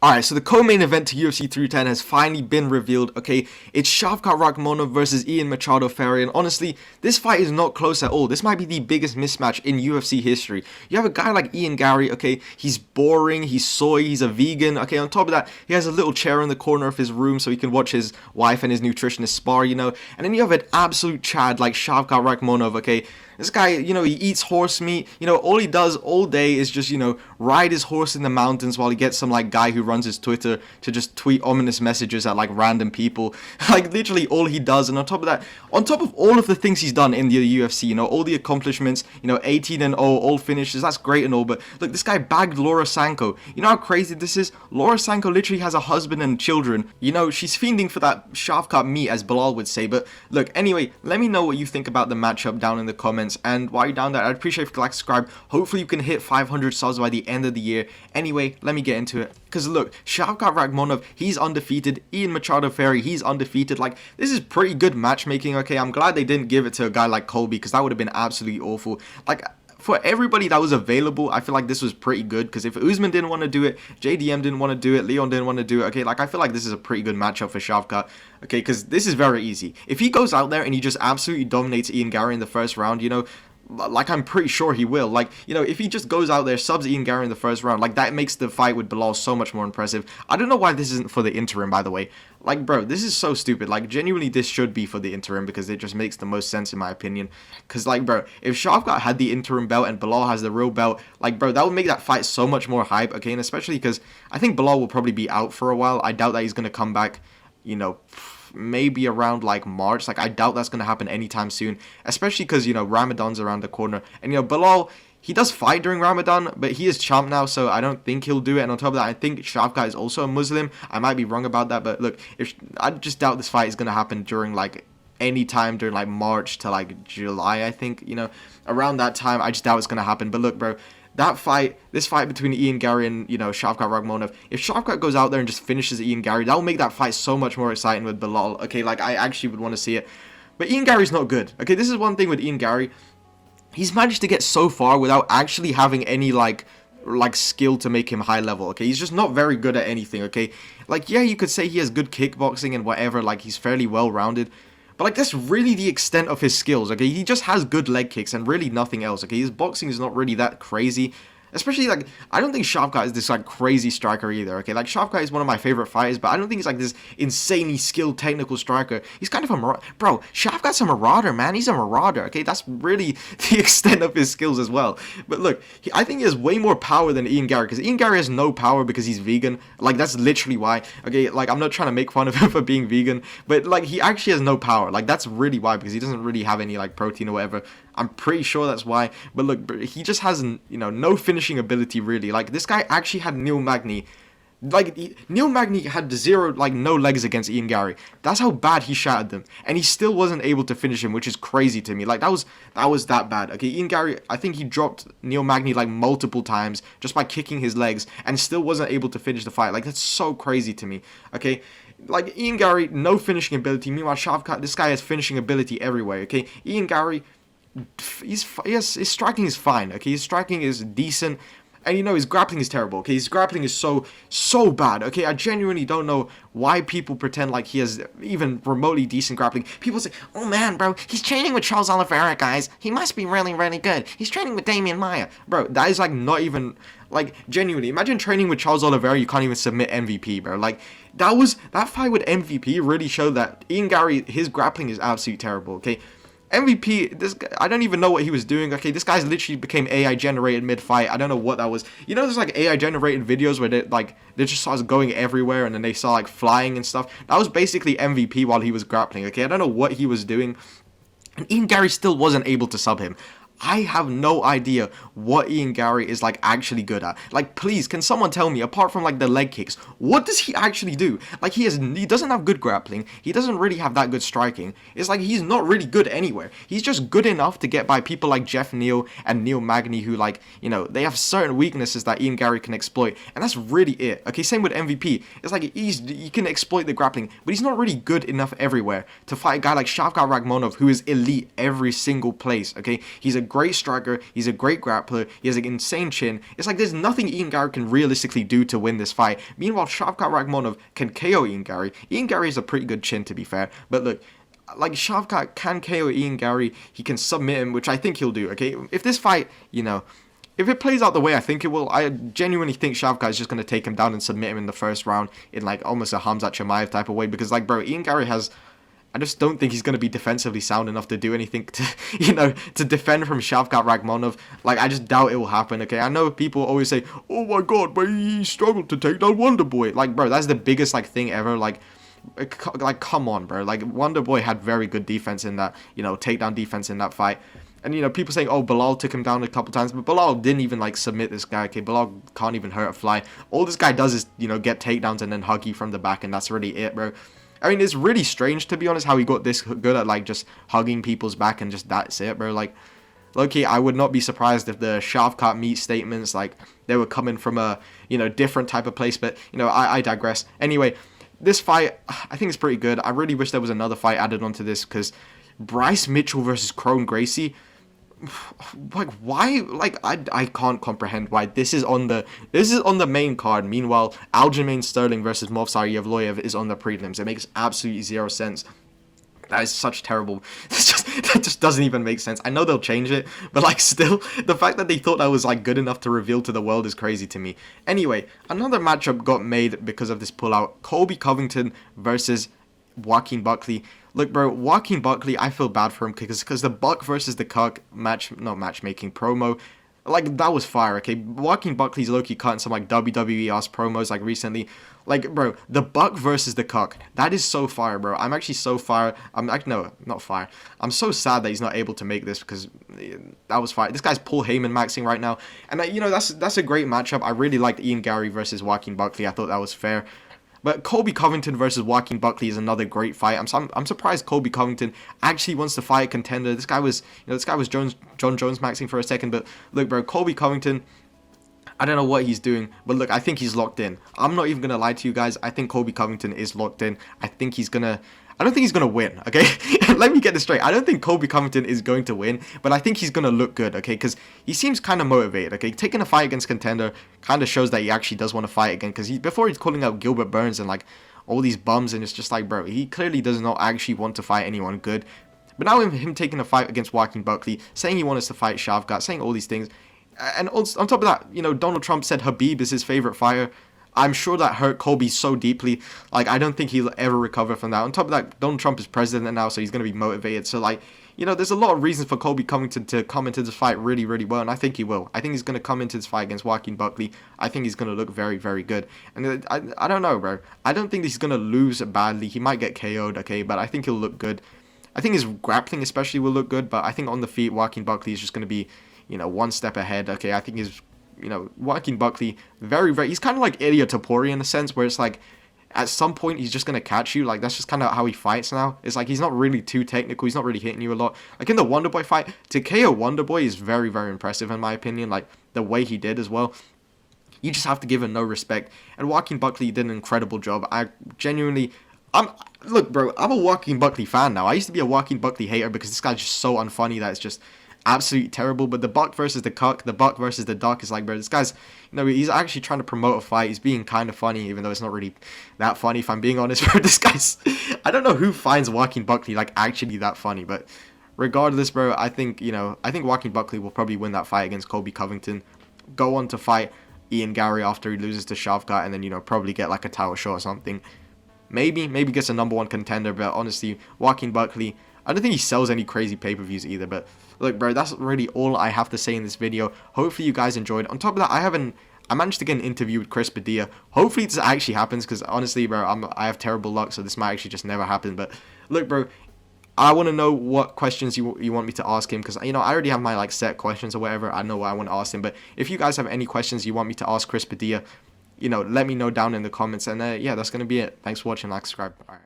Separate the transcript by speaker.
Speaker 1: Alright, so the co-main event to UFC 310 has finally been revealed, okay? It's Shavkat Rakhmonov versus Machado. And honestly, this fight is not close at all. This might be the biggest mismatch in UFC history. You have a guy like Garry, okay? He's boring, he's soy, he's a vegan, okay? On top of that, he has a little chair in the corner of his room so he can watch his wife and his nutritionist spar, you know? And then you have an absolute Chad like Shavkat Rakhmonov, okay? This guy, you know, he eats horse meat. You know, all he does all day is just, you know, ride his horse in the mountains while he gets some, like, guy who runs his Twitter to just tweet ominous messages at, like, random people. Like, literally all he does. And on top of that, on top of all of the things he's done in the UFC, you know, all the accomplishments, you know, 18-0, all finishes, that's great and all. But, look, this guy bagged Laura Sanko. You know how crazy this is? Laura Sanko literally has a husband and children. You know, she's fiending for that Shavkat meat, as Bilal would say. But, look, anyway, let me know what you think about the matchup down in the comments. And while you're down there, I'd appreciate if you could like, subscribe. Hopefully you can hit 500 subs by the end of the year. Anyway, let me get into it. Because look, Shavkat Rakhmonov, he's undefeated. Machado, he's undefeated. Like, this is pretty good matchmaking, okay? I'm glad they didn't give it to a guy like Colby, because that would have been absolutely awful. Like, for everybody that was available, I feel like this was pretty good, because if Usman didn't want to do it, JDM didn't want to do it, Leon didn't want to do it, okay, like, I feel like this is a pretty good matchup for Shavkat, okay, because this is very easy. If he goes out there and he just absolutely dominates Garry in the first round, you know, like, I'm pretty sure he will. Like, you know, if he just goes out there, subs Garry in the first round, like, that makes the fight with Bilal so much more impressive. I don't know why this isn't for the interim, by the way. Like, bro, this is so stupid. Like, genuinely, this should be for the interim because it just makes the most sense in my opinion. Because, like, bro, if Shavkat had the interim belt and Bilal has the real belt, like, bro, that would make that fight so much more hype, okay? And especially because I think Bilal will probably be out for a while. I doubt that he's going to come back, you know, maybe around like March. Like, I doubt that's gonna happen anytime soon, especially because, you know, Ramadan's around the corner. And, you know, Bilal, he does fight during Ramadan, but he is champ now, so I don't think he'll do it. And on top of that, I think Shavkat is also a Muslim. I might be wrong about that, but look, if I just doubt this fight is gonna happen during like any time during like March to like July, I think, you know, around that time. I just doubt it's gonna happen. But look, bro, that fight, this fight between Garry and, you know, Shavkat Rakhmonov, if Shavkat goes out there and just finishes Garry, that will make that fight so much more exciting with Bilal, okay? Like, I actually would want to see it. But Garry's not good, okay? This is one thing with Garry. He's managed to get so far without actually having any, like skill to make him high level, okay? He's just not very good at anything, okay? Like, yeah, you could say he has good kickboxing and whatever, like, he's fairly well-rounded. But, like, that's really the extent of his skills, okay? He just has good leg kicks and really nothing else, okay? His boxing is not really that crazy. Especially, like, I don't think Shavkat is this, like, crazy striker either, okay? Like, Shavkat is one of my favorite fighters, but I don't think he's, like, this insanely skilled technical striker. He's kind of a marauder. Bro, Shavkat's a marauder, man. He's a marauder, okay? That's really the extent of his skills as well. But look, I think he has way more power than Garry, because Garry has no power because he's vegan. Like, that's literally why, okay? Like, I'm not trying to make fun of him for being vegan, but, like, he actually has no power. Like, that's really why, because he doesn't really have any, like, protein or whatever. I'm pretty sure that's why. But look, he just has, you know, no finishing ability, really. Like, this guy actually had Neil Magny. Like, Neil Magny had zero, like, no legs against Garry. That's how bad he shattered them. And he still wasn't able to finish him, which is crazy to me. Like, that was that bad. Okay, Garry, I think he dropped Neil Magny, like, multiple times just by kicking his legs and still wasn't able to finish the fight. Like, that's so crazy to me. Okay, like, Garry, no finishing ability. Meanwhile, Shavkat, this guy has finishing ability everywhere. Okay, Garry, his striking is fine, okay? His striking is decent, and, you know, his grappling is terrible, okay? His grappling is so bad, okay? I genuinely don't know why people pretend like he has even remotely decent grappling. People say, oh man, bro, he's training with Charles Oliveira, guys. He must be really, really good. He's training with Damian Maia. Bro, that is, like, not even, like, genuinely, imagine training with Charles Oliveira, you can't even submit MVP, bro. Like, that fight with MVP really showed that Garry, his grappling is absolutely terrible, okay? MVP, this guy, I don't even know what he was doing. Okay, this guy's literally became AI generated mid-fight. I don't know what that was. You know, there's like AI generated videos where they just started going everywhere and then they saw like flying and stuff. That was basically MVP while he was grappling. Okay, I don't know what he was doing. And Garry still wasn't able to sub him. I have no idea what Garry is, like, actually good at. Like, please, can someone tell me, apart from, like, the leg kicks, what does he actually do? Like, he doesn't have good grappling. He doesn't really have that good striking. It's like he's not really good anywhere. He's just good enough to get by people like Jeff Neal and Neil Magny, who, like, you know, they have certain weaknesses that Garry can exploit. And that's really it. Okay, same with MVP. It's like he can exploit the grappling, but he's not really good enough everywhere to fight a guy like Shavkat Rakhmonov, who is elite every single place. Okay, he's a great striker. He's a great grappler. He has an insane chin. It's like there's nothing Ian Garry can realistically do to win this fight. Meanwhile, Shavkat Rakhmonov can KO Ian Garry. Ian Garry has a pretty good chin, to be fair. But look, like Shavkat can KO Ian Garry. He can submit him, which I think he'll do, okay? If this fight, if it plays out the way I think it will, I genuinely think Shavkat is just going to take him down and submit him in the first round in like almost a Khamzat Chimaev type of way, because like, bro, Ian Garry has... I just don't think he's going to be defensively sound enough to do anything to, to defend from Shavkat Rakhmonov. Like, I just doubt it will happen, okay? I know people always say, oh my god, but he struggled to take down Wonderboy. Like, bro, that's the biggest, like, thing ever. Like, come on, bro. Like, Wonderboy had very good defense in that, takedown defense in that fight. And, people saying, oh, Bilal took him down a couple times, but Bilal didn't even, like, submit this guy, okay? Bilal can't even hurt a fly. All this guy does is, get takedowns and then hug you from the back, and that's really it, bro. I mean, it's really strange, to be honest, how he got this good at, like, just hugging people's back and just that's it, bro. Like, low-key, I would not be surprised if the Shavkat meet statements, like, they were coming from a, different type of place, but, I digress. Anyway, this fight, I think it's pretty good. I really wish there was another fight added onto this, because Bryce Mitchell versus Kron Gracie... like, why? Like, I can't comprehend why this is on the main card. Meanwhile, Aljamain Sterling versus Movsar Evloev is on the prelims. It makes absolutely zero sense. That is such terrible. That just doesn't even make sense. I know they'll change it, but like, still, the fact that they thought that was like good enough to reveal to the world is crazy to me. Anyway, another matchup got made because of this pullout. Colby Covington versus Joaquin Buckley. Look, bro, Joaquin Buckley, I feel bad for him because the Buck versus the Cuck matchmaking promo, like, that was fire, okay? Joaquin Buckley's low-key cutting some, like, WWE-ass promos, like, recently. Like, bro, the Buck versus the Cuck, that is so fire, bro. I'm actually so fire. I'm like, no, not fire. I'm so sad that he's not able to make this because that was fire. This guy's Paul Heyman maxing right now. And, that's a great matchup. I really liked Ian Garry versus Joaquin Buckley. I thought that was fair. But Colby Covington versus Joaquin Buckley is another great fight. I'm surprised Colby Covington actually wants to fight a contender. This guy was John Jones maxing for a second. But look, bro, Colby Covington, I don't know what he's doing. But look, I think he's locked in. I'm not even going to lie to you guys. I think Colby Covington is locked in. I don't think he's going to win, okay? Let me get this straight. I don't think Colby Covington is going to win, but I think he's going to look good, okay? Because he seems kind of motivated, okay? Taking a fight against contender kind of shows that he actually does want to fight again, because before he's calling out Gilbert Burns and, like, all these bums, and it's just like, bro, he clearly does not actually want to fight anyone good. But now him taking a fight against Joaquin Buckley, saying he wants to fight Shavkat, saying all these things, and on top of that, Donald Trump said Khabib is his favorite fighter. I'm sure that hurt Colby so deeply. Like, I don't think he'll ever recover from that. On top of that, Donald Trump is president now, so he's going to be motivated. So, like, there's a lot of reasons for Colby Covington to come into this fight really, really well, and I think he will. I think he's going to come into this fight against Joaquin Buckley. I think he's going to look very, very good. And I don't know, bro. I don't think he's going to lose badly. He might get KO'd, okay, but I think he'll look good. I think his grappling especially will look good, but I think on the feet, Joaquin Buckley is just going to be, one step ahead, okay? I think his... Joaquin Buckley, he's kind of like Ilya Topuria in a sense, where it's like, at some point, he's just going to catch you. Like, that's just kind of how he fights now. It's like, he's not really too technical. He's not really hitting you a lot. Like, in the Wonderboy fight, to KO Wonderboy is very, very impressive, in my opinion. Like, the way he did as well. You just have to give him no respect. And Joaquin Buckley did an incredible job. Look, bro, I'm a Joaquin Buckley fan now. I used to be a Joaquin Buckley hater because this guy's just so unfunny that it's just absolutely terrible. But the Buck versus the Cuck, the Buck versus the Duck is like, bro, this guy's, he's actually trying to promote a fight. He's being kind of funny, even though it's not really that funny, if I'm being honest, bro. This guy's, I don't know who finds Joaquin Buckley, like, actually that funny, but regardless, bro, I think Joaquin Buckley will probably win that fight against Colby Covington, go on to fight Ian Garry after he loses to Shavkat, and then, probably get, like, a title shot or something. Maybe gets a number one contender, but honestly, Joaquin Buckley, I don't think he sells any crazy pay-per-views either, but look, bro, that's really all I have to say in this video. Hopefully you guys enjoyed. On top of that, I managed to get an interview with Chris Padilla. Hopefully this actually happens, because honestly, bro, I have terrible luck, so this might actually just never happen. But look, bro, I want to know what questions you want me to ask him, because, I already have my, like, set questions or whatever. I know what I want to ask him, but if you guys have any questions you want me to ask Chris Padilla, let me know down in the comments. And yeah, that's going to be it. Thanks for watching. Like, subscribe. All right.